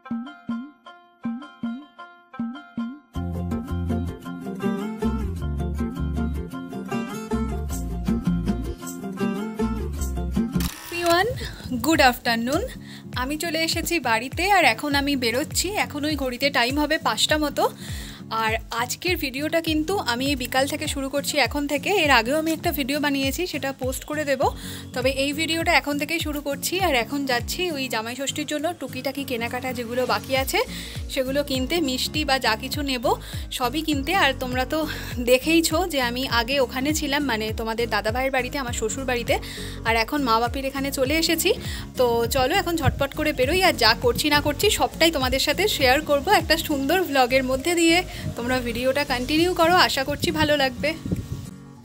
Good afternoon. আমি চলে এসেছি বাড়িতে আর এখন আমি বেরোচ্ছি। এখন ওই ঘড়িতে টাইম হবে 5টা মতো। আর আজকের ভিডিওটা কিন্তু আমি বিকাল থেকে শুরু করছি, এখন থেকে। এর আগেও আমি একটা ভিডিও বানিয়েছি, সেটা পোস্ট করে দেব। তবে এই ভিডিওটা এখন থেকেই শুরু করছি। আর এখন যাচ্ছি ওই জামাই ষষ্ঠীর জন্য টুকিটাকি কেনাকাটা যেগুলো বাকি আছে সেগুলো কিনতে, মিষ্টি বা যা কিছু নেব সবই কিনতে। আর তোমরা তো দেখেইছো যে আমি আগে ওখানে ছিলাম, মানে তোমাদের দাদাভাইয়ের বাড়িতে, আমার শ্বশুর বাড়িতে। আর এখন মা বাপির এখানে চলে এসেছি। তো চলো এখন ঝটপট করে বেরোই, আর যা করছি না করছি সবটাই তোমাদের সাথে শেয়ার করব একটা সুন্দর ভ্লগের মধ্যে দিয়ে। তোমরা ভিডিওটা কন্টিনিউ করো, আশা করছি ভালো লাগবে।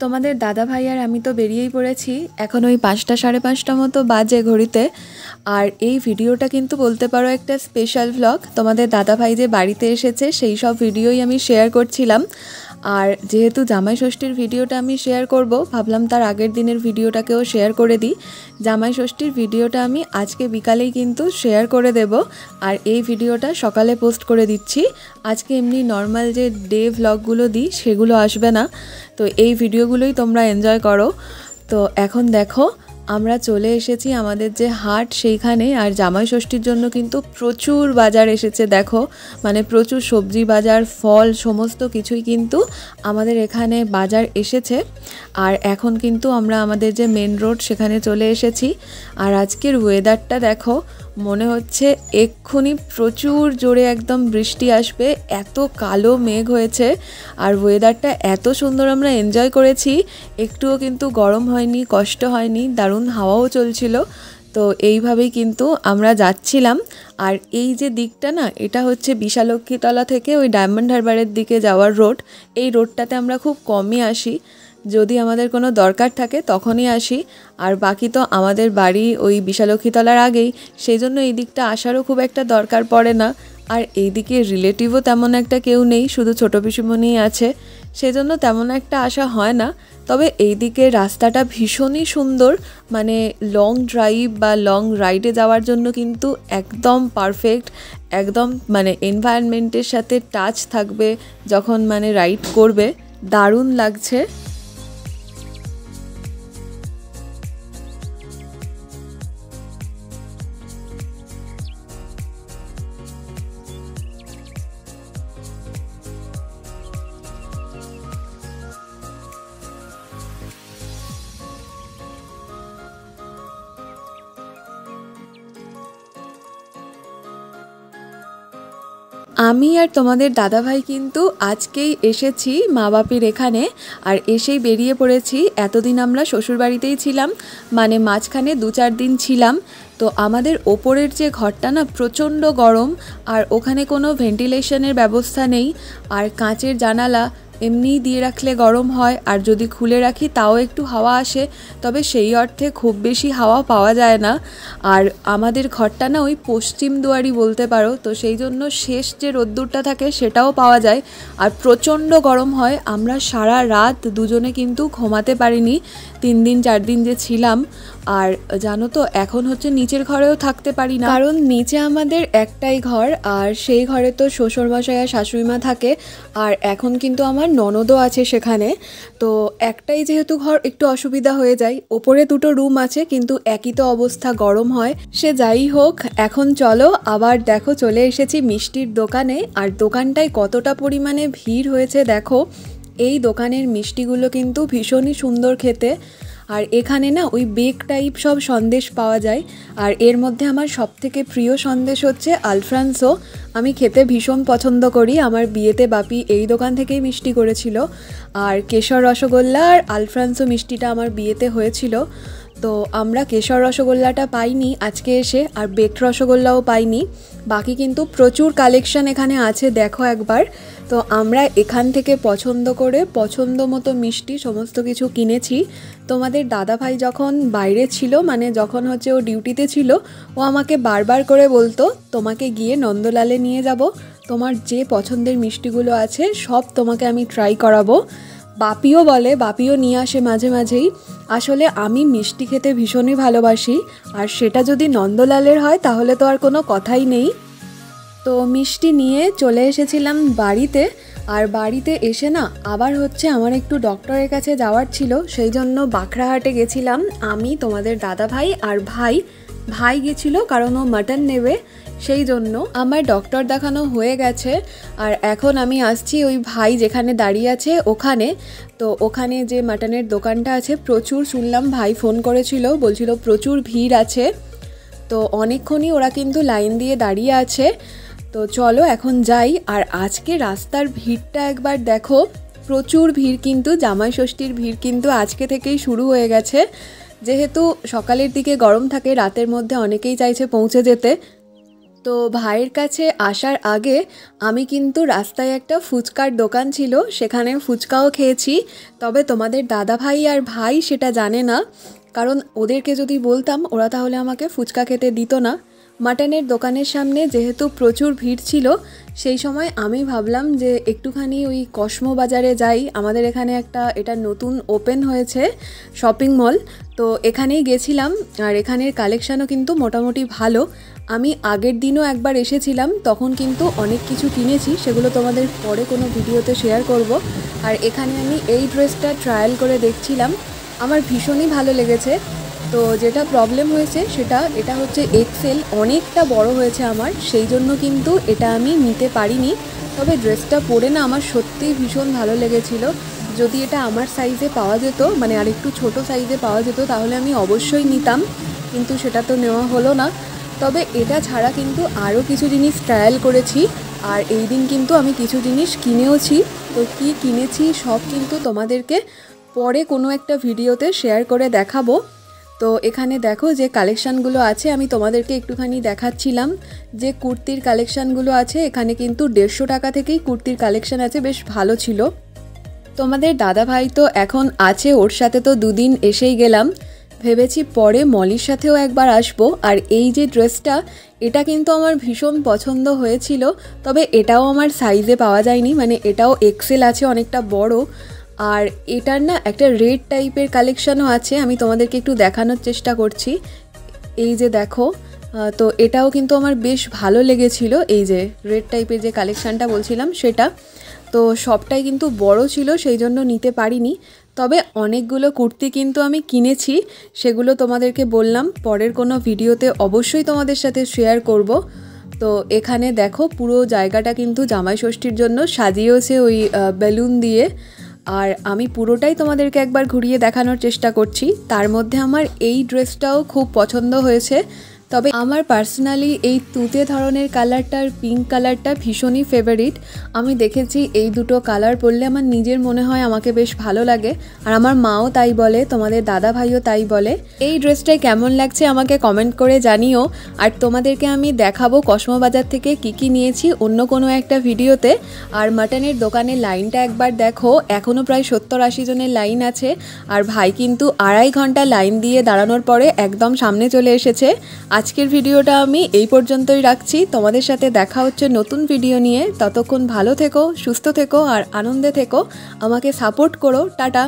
তোমাদের দাদা ভাই আর আমি তো বেরিয়েই পড়েছি। এখন ওই 5টা সাড়ে 5টা মতো বাজে ঘড়িতে। আর এই ভিডিওটা কিন্তু বলতে পারো একটা স্পেশাল ভ্লগ। তোমাদের দাদা ভাই যে বাড়িতে এসেছে সেই সব ভিডিওই আমি শেয়ার করছিলাম। আর যেহেতু জামাই ষষ্ঠীর ভিডিওটা আমি শেয়ার করব, ভাবলাম তার আগের দিনের ভিডিওটাকেও শেয়ার করে দিই। জামাই ষষ্ঠীর ভিডিওটা আমি আজকে বিকালেই কিন্তু শেয়ার করে দেব, আর এই ভিডিওটা সকালে পোস্ট করে দিচ্ছি। আজকে এমনি নর্মাল যে ডে ভ্লগগুলো দিই সেগুলো আসবে না, তো এই ভিডিওগুলোই তোমরা এনজয় করো। তো এখন দেখো আমরা চলে এসেছি আমাদের যে হাট সেইখানে। আর জামাই ষষ্ঠীর জন্য কিন্তু প্রচুর বাজার এসেছে, দেখো, মানে প্রচুর সবজি বাজার, ফল, সমস্ত কিছুই কিন্তু আমাদের এখানে বাজার এসেছে। আর এখন কিন্তু আমরা আমাদের যে মেন রোড সেখানে চলে এসেছি। আর আজকের ওয়েদারটা দেখো, মনে হচ্ছে এক্ষুনি প্রচুর জোরে একদম বৃষ্টি আসবে, এত কালো মেঘ হয়েছে। আর ওয়েদারটা এত সুন্দর আমরা এনজয় করেছি, একটুও কিন্তু গরম হয়নি, কষ্ট হয়নি, দারুণ হাওয়াও চলছিল। তো এইভাবেই কিন্তু আমরা যাচ্ছিলাম। আর এই যে দিকটা না, এটা হচ্ছে বিশালক্ষীতলা থেকে ওই ডায়মন্ড হারবারের দিকে যাওয়ার রোড। এই রোডটাতে আমরা খুব কমই আসি, যদি আমাদের কোনো দরকার থাকে তখনই আসি। আর বাকি তো আমাদের বাড়ি ওই বিশালক্ষীতলার আগেই, সেই জন্য এই দিকটা আসারও খুব একটা দরকার পড়ে না। আর এইদিকে রিলেটিভও তেমন একটা কেউ নেই, শুধু ছোটো পিসিমণিই আছে, সেজন্য তেমন একটা আসা হয় না। তবে এই দিকে রাস্তাটা ভীষণই সুন্দর, মানে লং ড্রাইভ বা লং রাইডে যাওয়ার জন্য কিন্তু একদম পারফেক্ট। একদম মানে এনভায়রনমেন্টের সাথে টাচ থাকবে যখন মানে রাইড করবে, দারুণ লাগছে। আমি আর তোমাদের দাদাভাই কিন্তু আজকেই এসেছি মা বাপির এখানে, আর এসেই বেরিয়ে পড়েছি। এতদিন আমরা শ্বশুরবাড়িতেই ছিলাম, মানে মাঝখানে 2-4 দিন ছিলাম। তো আমাদের ওপরের যে ঘরটা না প্রচণ্ড গরম, আর ওখানে কোনো ভেন্টিলেশনের ব্যবস্থা নেই। আর কাঁচের জানালা এমনিই দিয়ে রাখলে গরম হয়, আর যদি খুলে রাখি তাও একটু হাওয়া আসে, তবে সেই অর্থে খুব বেশি হাওয়া পাওয়া যায় না। আর আমাদের ঘরটা না ওই পশ্চিম দুয়ারি বলতে পারো, তো সেই জন্য শেষ যে রোদ্দুরটা থাকে সেটাও পাওয়া যায়। আর প্রচণ্ড গরম হয়, আমরা সারা রাত দুজনে কিন্তু ঘুমাতে পারিনি 3 দিন 4 দিন যে ছিলাম। আর জানো তো এখন হচ্ছে নিচের ঘরেও থাকতে পারি না, কারণ নিচে আমাদের একটাই ঘর, আর সেই ঘরে তো শ্বশুরমশাই আর শাশুড়িমা থাকে। আর এখন কিন্তু আমার ননদও আছে সেখানে। তো একটাই যেহেতু ঘর একটু অসুবিধা হয়ে যায়। ওপরে 2টো রুম আছে, কিন্তু একই তো অবস্থা, গরম হয়। সে যাই হোক, এখন চলো আবার দেখো চলে এসেছি মিষ্টির দোকানে। আর দোকানটায় কতটা পরিমাণে ভিড় হয়েছে দেখো। এই দোকানের মিষ্টিগুলো কিন্তু ভীষণই সুন্দর খেতে। আর এখানে না ওই বেক টাইপ সব সন্দেশ পাওয়া যায়। আর এর মধ্যে আমার সবথেকে প্রিয় সন্দেশ হচ্ছে আলফ্রান্সো। আমি খেতে ভীষণ পছন্দ করি। আমার বিয়েতে বাপি এই দোকান থেকেই মিষ্টি করেছিল। আর কেশর রসগোল্লা আর আলফ্রান্সো মিষ্টিটা আমার বিয়েতে হয়েছিল। তো আমরা কেশর রসগোল্লাটা পাইনি আজকে এসে, আর বেকড রসগোল্লাও পাইনি। বাকি কিন্তু প্রচুর কালেকশন এখানে আছে, দেখো একবার। তো আমরা এখান থেকে পছন্দ করে পছন্দ মতো মিষ্টি সমস্ত কিছু কিনেছি। তোমাদের দাদাভাই যখন বাইরে ছিল, মানে যখন হচ্ছে ও ডিউটিতে ছিল, ও আমাকে বারবার করে বলতো তোমাকে গিয়ে নন্দলালে নিয়ে যাব, তোমার যে পছন্দের মিষ্টিগুলো আছে সব তোমাকে আমি ট্রাই করাবো। বাপিও বলে, বাপিও নিয়ে আসে মাঝে মাঝেই। আসলে আমি মিষ্টি খেতে ভীষণই ভালোবাসি, আর সেটা যদি নন্দলালের হয় তাহলে তো আর কোনো কথাই নেই। তো মিষ্টি নিয়ে চলে এসেছিলাম বাড়িতে। আর বাড়িতে এসে না আবার হচ্ছে আমার একটু ডক্টরের কাছে যাওয়ার ছিল, সেই জন্য বাঁকড়াহাটে গেছিলাম আমি, তোমাদের দাদা ভাই আর ভাই গেছিলো কারণ ও মাটন নেবে, সেই জন্য আমার ডক্টর দেখানো হয়ে গেছে। আর এখন আমি আসছি ওই ভাই যেখানে দাঁড়িয়ে আছে ওখানে। তো ওখানে যে মাটনের দোকানটা আছে প্রচুর, শুনলাম ভাই ফোন করেছিল, বলছিল প্রচুর ভিড় আছে। তো অনেকক্ষণই ওরা কিন্তু লাইন দিয়ে দাঁড়িয়ে আছে। তো চলো এখন যাই। আর আজকে রাস্তার ভিড়টা একবার দেখো, প্রচুর ভিড়, কিন্তু জামাই ষষ্ঠীর ভিড় কিন্তু আজকে থেকেই শুরু হয়ে গেছে। যেহেতু সকালের দিকে গরম থাকে, রাতের মধ্যে অনেকেই চাইছে পৌঁছে যেতে। তো ভাইয়ের কাছে আসার আগে আমি কিন্তু রাস্তায় একটা ফুচকার দোকান ছিল, সেখানে ফুচকাও খেয়েছি। তবে তোমাদের দাদা ভাই আর ভাই সেটা জানে না, কারণ ওদেরকে যদি বলতাম ওরা তাহলে আমাকে ফুচকা খেতে দিত না। মাটনের দোকানের সামনে যেহেতু প্রচুর ভিড় ছিল, সেই সময় আমি ভাবলাম যে একটুখানি ওই কসমো বাজারে যাই। আমাদের এখানে এটা নতুন ওপেন হয়েছে শপিং মল, তো এখানেই গেছিলাম। আর এখানের কালেকশানও কিন্তু মোটামুটি ভালো। আমি আগের দিনও একবার এসেছিলাম, তখন কিন্তু অনেক কিছু কিনেছি, সেগুলো তোমাদের পরে কোনো ভিডিওতে শেয়ার করব। আর এখানে আমি এই ড্রেসটা ট্রায়াল করে দেখছিলাম, আমার ভীষণই ভালো লেগেছে। তো যেটা প্রবলেম হয়েছে এটা হচ্ছে এক্সেল, অনেকটা বড় হয়েছে আমার, সেই জন্য কিন্তু এটা আমি নিতে পারিনি। তবে ড্রেসটা পরে না আমার সত্যিই ভীষণ ভালো লেগেছিল। যদি এটা আমার সাইজে পাওয়া যেত, মানে আরেকটু ছোট সাইজে পাওয়া যেত, তাহলে আমি অবশ্যই নিতাম, কিন্তু সেটা তো নেওয়া হলো না। তবে এটা ছাড়া কিন্তু আরও কিছু জিনিস ট্রায়াল করেছি, আর এই দিন কিন্তু আমি কিছু জিনিস কিনেওছি। তো কী কিনেছি সব কিন্তু তোমাদেরকে পরে কোনো একটা ভিডিওতে শেয়ার করে দেখাবো। তো এখানে দেখো যে কালেকশানগুলো আছে, আমি তোমাদেরকে একটুখানি দেখাচ্ছিলাম যে কুর্তির কালেকশানগুলো আছে। এখানে কিন্তু 150 টাকা থেকেই কুর্তির কালেকশান আছে, বেশ ভালো ছিল। তোমাদের দাদা ভাই তো এখন আছে, ওর সাথে তো দুদিন এসেই গেলাম, ভেবেছি পরে মলির সাথেও একবার আসবো। আর এই যে ড্রেসটা, এটা কিন্তু আমার ভীষণ পছন্দ হয়েছিল, তবে এটাও আমার সাইজে পাওয়া যায়নি, মানে এটাও এক্সেল আছে, অনেকটা বড়। আর এটার না একটা রেড টাইপের কালেকশানও আছে, আমি তোমাদেরকে একটু দেখানোর চেষ্টা করছি। এই যে দেখো, তো এটাও কিন্তু আমার বেশ ভালো লেগেছিল, এই যে রেড টাইপের যে কালেকশানটা বলছিলাম সেটা। তো সবটাই কিন্তু বড় ছিল, সেই জন্য নিতে পারিনি। তবে অনেকগুলো কুর্তি কিন্তু আমি কিনেছি, সেগুলো তোমাদেরকে বললাম পরের কোনো ভিডিওতে অবশ্যই তোমাদের সাথে শেয়ার করব। তো এখানে দেখো পুরো জায়গাটা কিন্তু জামাই ষষ্ঠীর জন্য সাজিয়েছে ওই বেলুন দিয়ে। আর আমি পুরোটাই তোমাদেরকে একবার ঘুরিয়ে দেখানোর চেষ্টা করছি। তার মধ্যে আমার এই ড্রেসটাও খুব পছন্দ হয়েছে, তবে আমার পার্সোনালি এই তুতে ধরনের কালারটা আর পিঙ্ক কালারটা ভীষণই ফেভারিট। আমি দেখেছি এই দুটো কালার পরলে আমার নিজের মনে হয় আমাকে বেশ ভালো লাগে, আর আমার মাও তাই বলে, তোমাদের দাদা ভাইও তাই বলে। এই ড্রেসটাই কেমন লাগছে আমাকে কমেন্ট করে জানিও। আর তোমাদেরকে আমি দেখাবো কসমো বাজার থেকে কি নিয়েছি অন্য কোনো একটা ভিডিওতে। আর মাটনের দোকানের লাইনটা একবার দেখো, এখনও প্রায় 70-80 জনের লাইন আছে। আর ভাই কিন্তু 2.5 ঘন্টা লাইন দিয়ে দাঁড়ানোর পরে একদম সামনে চলে এসেছে। আজকের ভিডিওটা আমি এই পর্যন্তই রাখছি, তোমাদের সাথে দেখা হচ্ছে নতুন ভিডিও নিয়ে। ততক্ষণ ভালো থেকো, সুস্থ থেকো আর আনন্দে থেকো, আমাকে সাপোর্ট করো। টাটা।